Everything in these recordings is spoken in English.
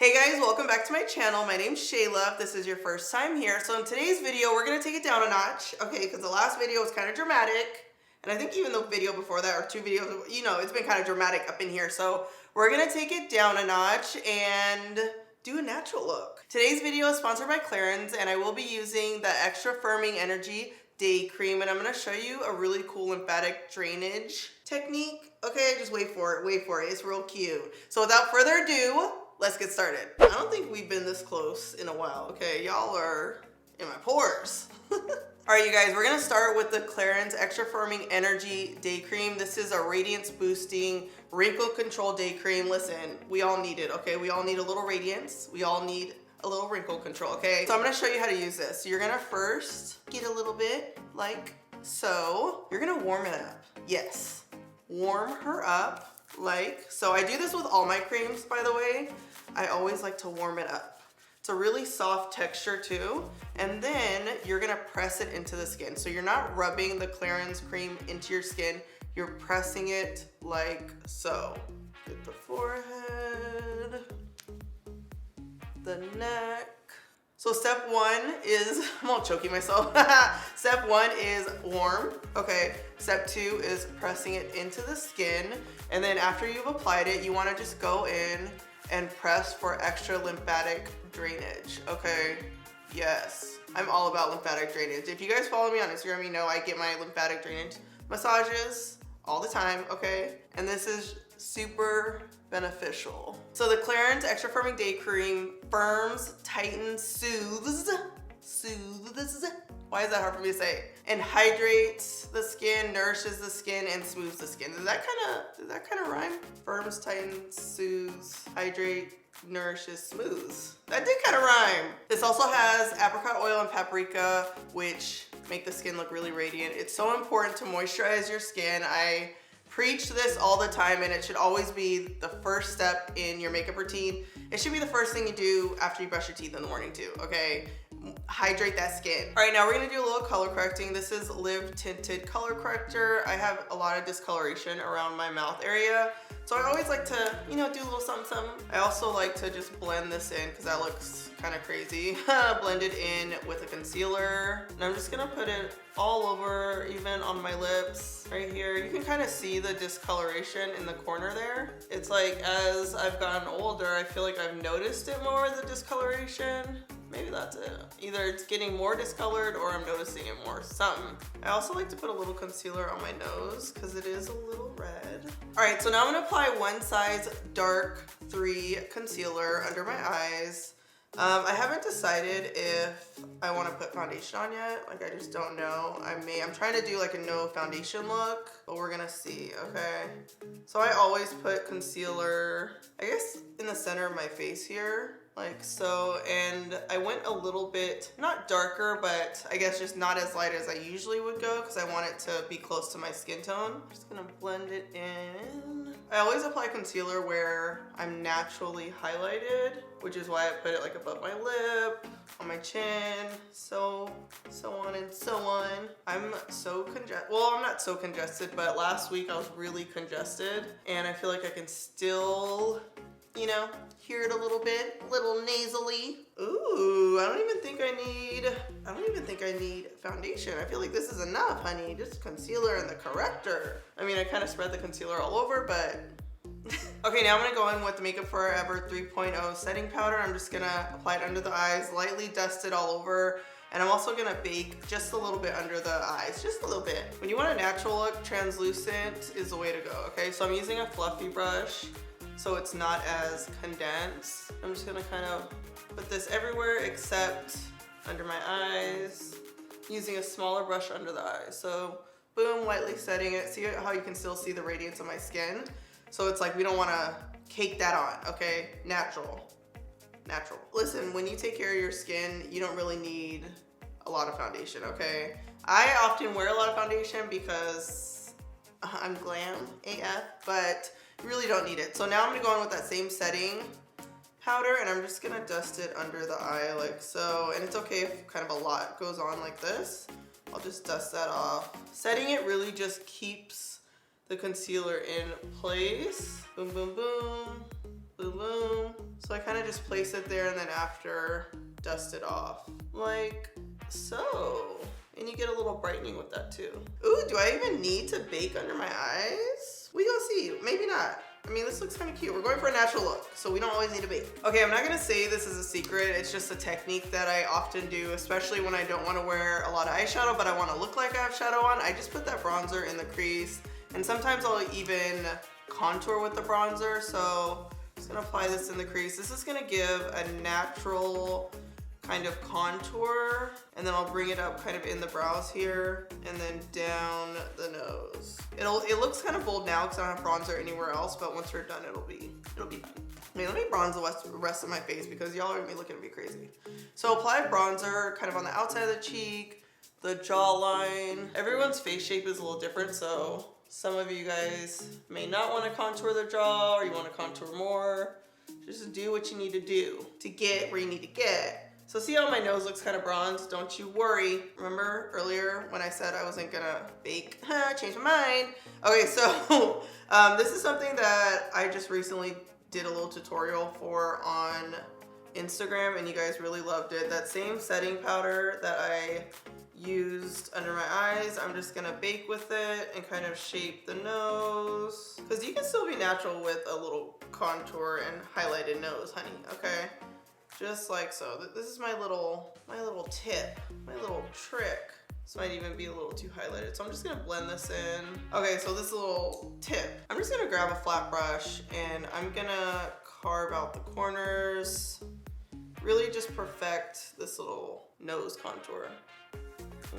Hey guys, welcome back to my channel. My name's Shayla if this is your first time here. So in today's video, we're gonna take it down a notch, okay, because the last video was kind of dramatic. And I think even the video before that, or two videos, you know, it's been kind of dramatic up in here. So we're gonna take it down a notch and do a natural look. Today's video is sponsored by Clarins, and I will be using the Extra Firming Energy Day Cream, and I'm gonna show you a really cool lymphatic drainage technique. Okay, just wait for it, it's real cute. So without further ado, let's get started. I don't think we've been this close in a while, okay? Y'all are in my pores. All right, you guys, we're gonna start with the Clarins Extra Firming Energy Day Cream. This is a radiance boosting wrinkle control day cream. Listen, we all need it, okay? We all need a little radiance. We all need a little wrinkle control, okay? So I'm gonna show you how to use this. So you're gonna first get a little bit like so. You're gonna warm it up. Yes, warm her up like so. I do this with all my creams, by the way. I always like to warm it up. It's a really soft texture too. And then you're gonna press it into the skin. So you're not rubbing the Clarins cream into your skin. You're pressing it like so. Get the forehead, the neck. So step one is, I'm all choking myself. Step one is warm, okay. Step two is pressing it into the skin. And then after you've applied it, you wanna just go in and press for extra lymphatic drainage, okay? Yes, I'm all about lymphatic drainage. If you guys follow me on Instagram, you know I get my lymphatic drainage massages all the time, okay? And this is super beneficial. So the Clarins Extra Firming Day Cream firms, tightens, soothes, why is that hard for me to say? And hydrates the skin, nourishes the skin, and smooths the skin. Does that kind of rhyme? Firms, tightens, soothes, hydrate, nourishes, smooths. That did kind of rhyme. This also has apricot oil and paprika, which make the skin look really radiant. It's so important to moisturize your skin. I preach this all the time, and it should always be the first step in your makeup routine. It should be the first thing you do after you brush your teeth in the morning too, okay? Hydrate that skin. All right, now we're gonna do a little color correcting. This is Live Tinted Color Corrector. I have a lot of discoloration around my mouth area, so I always like to, you know, do a little something, something. I also like to just blend this in because that looks kind of crazy. Blend it in with a concealer, and I'm just gonna put it all over, even on my lips, right here. You can kind of see the discoloration in the corner there. It's like as I've gotten older, I feel like I've noticed it more, the discoloration. Maybe that's it. Either it's getting more discolored or I'm noticing it more, something. I also like to put a little concealer on my nose because it is a little red. All right, so now I'm gonna apply one size dark 3 concealer under my eyes. I haven't decided if I want to put foundation on yet. Like, I just don't know. I'm trying to do like a no foundation look, but we're gonna see, okay? So I always put concealer, I guess, in the center of my face here, like so. And I went a little bit, not darker, but I guess just not as light as I usually would go because I want it to be close to my skin tone. I'm just gonna blend it in. I always apply concealer where I'm naturally highlighted, which is why I put it like above my lip, on my chin, so on and so on. I'm so congested. Well, I'm not so congested, but last week I was really congested, and I feel like I can still, you know, hear it a little bit, a little nasally. Ooh, I don't even think I need foundation. I feel like this is enough, honey. Just concealer and the corrector. I mean, I kind of spread the concealer all over, but okay, now I'm gonna go in with the Makeup Forever 3.0 setting powder. I'm just gonna apply it under the eyes, lightly dust it all over, and I'm also gonna bake just a little bit under the eyes, just a little bit. When you want a natural look, translucent is the way to go, okay? So I'm using a fluffy brush, so it's not as condensed. I'm just gonna kind of put this everywhere except under my eyes, using a smaller brush under the eyes. So boom, lightly setting it. See how you can still see the radiance of my skin? So it's like we don't wanna cake that on, okay? Natural. Listen, when you take care of your skin, you don't really need a lot of foundation, okay? I often wear a lot of foundation because I'm glam AF, but you really don't need it. So now I'm gonna go in with that same setting powder, and I'm just gonna dust it under the eye like so. And it's okay if kind of a lot goes on like this. I'll just dust that off. Setting it really just keeps the concealer in place. Boom, boom, boom, boom, boom. So I kind of just place it there and then after dust it off like so. And you get a little brightening with that too. Ooh, do I even need to bake under my eyes? We gonna see, maybe not. I mean, this looks kind of cute. We're going for a natural look, so we don't always need to bake. Okay, I'm not gonna say this is a secret. It's just a technique that I often do, especially when I don't wanna wear a lot of eyeshadow, but I wanna look like I have shadow on. I just put that bronzer in the crease, and sometimes I'll even contour with the bronzer. So I'm just gonna apply this in the crease. This is gonna give a natural kind of contour, and then I'll bring it up kind of in the brows here and then down the nose. It looks kind of bold now because I don't have bronzer anywhere else, but once we're done, it'll be fine. Okay, let me bronze the rest of my face because y'all are gonna be looking at me crazy. So apply bronzer kind of on the outside of the cheek, the jawline. Everyone's face shape is a little different, so some of you guys may not want to contour the jaw, or you want to contour more. Just do what you need to do to get where you need to get. So see how my nose looks kind of bronzed? Don't you worry. Remember earlier when I said I wasn't gonna bake? Changed my mind. Okay, so this is something that I just recently did a little tutorial for on Instagram, and you guys really loved it. That same setting powder that I used under my eyes, I'm just gonna bake with it and kind of shape the nose. Because you can still be natural with a little contour and highlighted nose, honey, okay? Just like so. This is my little tip, my little trick. This might even be a little too highlighted. So I'm just gonna blend this in. Okay, so this little tip. I'm just gonna grab a flat brush and I'm gonna carve out the corners. Really just perfect this little nose contour.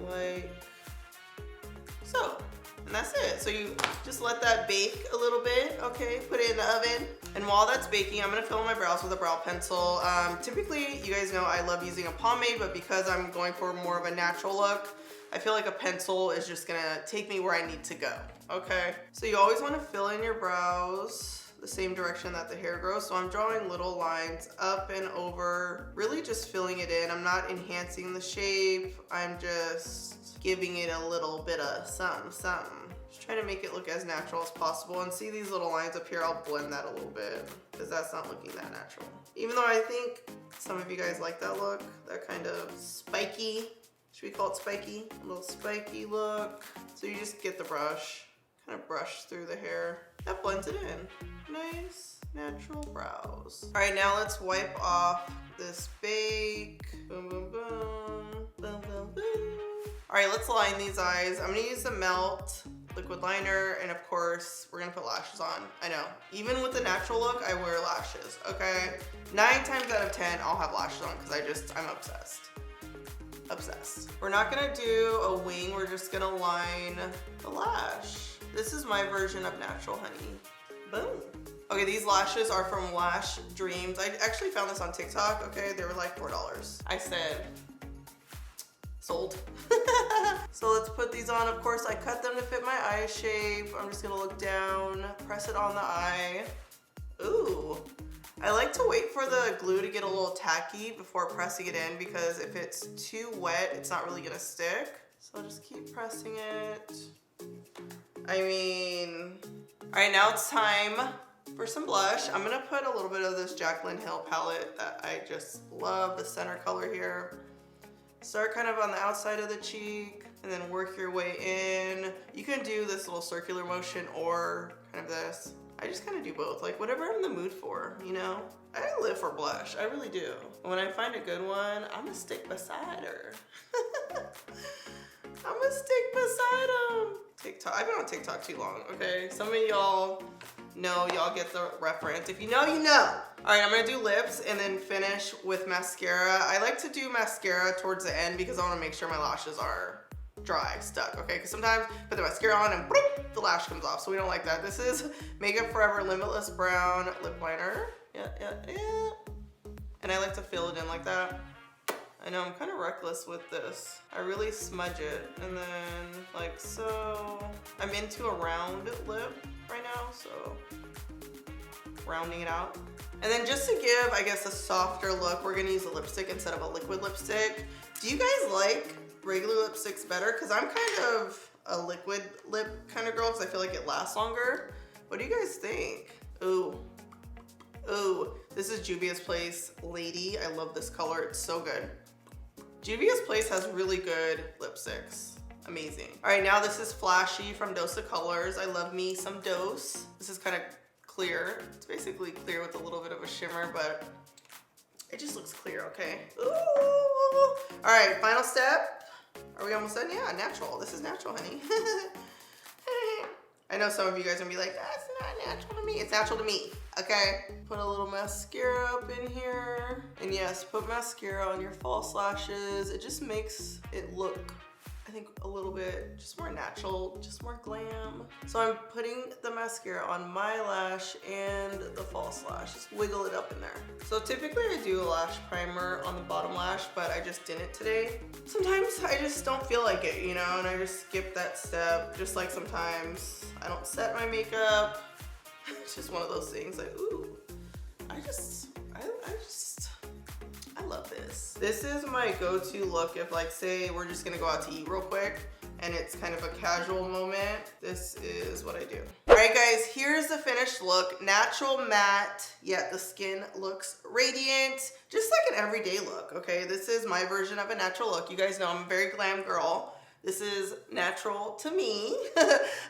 Like so. And that's it. So you just let that bake a little bit, okay? Put it in the oven. And while that's baking, I'm gonna fill in my brows with a brow pencil. Typically, you guys know I love using a pomade, but because I'm going for more of a natural look, I feel like a pencil is just gonna take me where I need to go, okay? So you always wanna fill in your brows the same direction that the hair grows. So I'm drawing little lines up and over, really just filling it in. I'm not enhancing the shape. I'm just giving it a little bit of something. Just trying to make it look as natural as possible. And see these little lines up here, I'll blend that a little bit because that's not looking that natural. Even though I think some of you guys like that look, that kind of spiky, should we call it spiky? A little spiky look. So you just get the brush, kind of brush through the hair. That blends it in. Nice, natural brows. All right, now let's wipe off this bake. Boom, boom, boom, boom, boom, boom. All right, let's line these eyes. I'm gonna use the Melt liquid liner, and of course, we're gonna put lashes on. I know, even with the natural look, I wear lashes, okay? 9 times out of 10, I'll have lashes on because I'm obsessed. Obsessed. We're not gonna do a wing, we're just gonna line the lash. This is my version of natural, honey. Boom. Okay, these lashes are from Lash Dreams. I actually found this on TikTok, okay? They were like $4. I said, sold. So let's put these on. Of course, I cut them to fit my eye shape. I'm just gonna look down, press it on the eye. Ooh. I like to wait for the glue to get a little tacky before pressing it in because if it's too wet, it's not really gonna stick. So I'll just keep pressing it. I mean, all right, now it's time for some blush. I'm gonna put a little bit of this Jaclyn Hill palette that I just love, the center color here. Start kind of on the outside of the cheek and then work your way in. You can do this little circular motion or kind of this. I just kind of do both, like whatever I'm in the mood for, you know? I live for blush, I really do. When I find a good one, I'm gonna stick beside her. I'm gonna stick beside him. TikTok, I've been on TikTok too long, okay? Some of y'all know, y'all get the reference. If you know, you know. All right, I'm gonna do lips and then finish with mascara. I like to do mascara towards the end because I wanna make sure my lashes are dry, stuck, okay? Because sometimes I put the mascara on and boop, the lash comes off, so we don't like that. This is Makeup Forever Limitless Brown Lip Liner. Yeah. And I like to fill it in like that. I know I'm kind of reckless with this. I really smudge it and then like so. I'm into a round lip right now, so rounding it out. And then just to give, I guess, a softer look, we're gonna use a lipstick instead of a liquid lipstick. Do you guys like regular lipsticks better? Because I'm kind of a liquid lip kind of girl because I feel like it lasts longer. What do you guys think? Ooh. This is Juvia's Place Lady. I love this color. It's so good. Juvia's Place has really good lipsticks. Amazing. All right, now this is Flashy from Dose of Colors. I love me some Dose. This is kind of clear. It's basically clear with a little bit of a shimmer, but it just looks clear, okay? Ooh. All right, final step. Are we almost done? Yeah, natural. This is natural, honey. I know some of you guys are gonna be like, that's not natural to me. It's natural to me, okay? Put a little mascara up in here. And yes, put mascara on your false lashes. It just makes it look, I think, a little bit just more natural, just more glam. So I'm putting the mascara on my lash and the false lash. Just wiggle it up in there. So typically I do a lash primer on the bottom lash, but I just didn't today. Sometimes I just don't feel like it, you know, and I just skip that step. Just like sometimes I don't set my makeup. It's just one of those things like, ooh, I love this. This is my go-to look if, like, say we're just gonna go out to eat real quick and it's kind of a casual moment. This is what I do. All right, guys, here's the finished look. Natural matte, yet the skin looks radiant, just like an everyday look, okay? This is my version of a natural look. You guys know I'm a very glam girl. This is natural to me.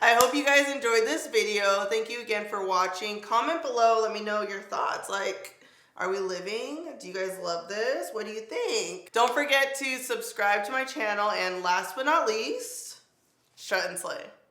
I hope you guys enjoyed this video. Thank you again for watching. Comment below, let me know your thoughts. Like, are we living? Do you guys love this? What do you think? Don't forget to subscribe to my channel, and last but not least, strut and slay.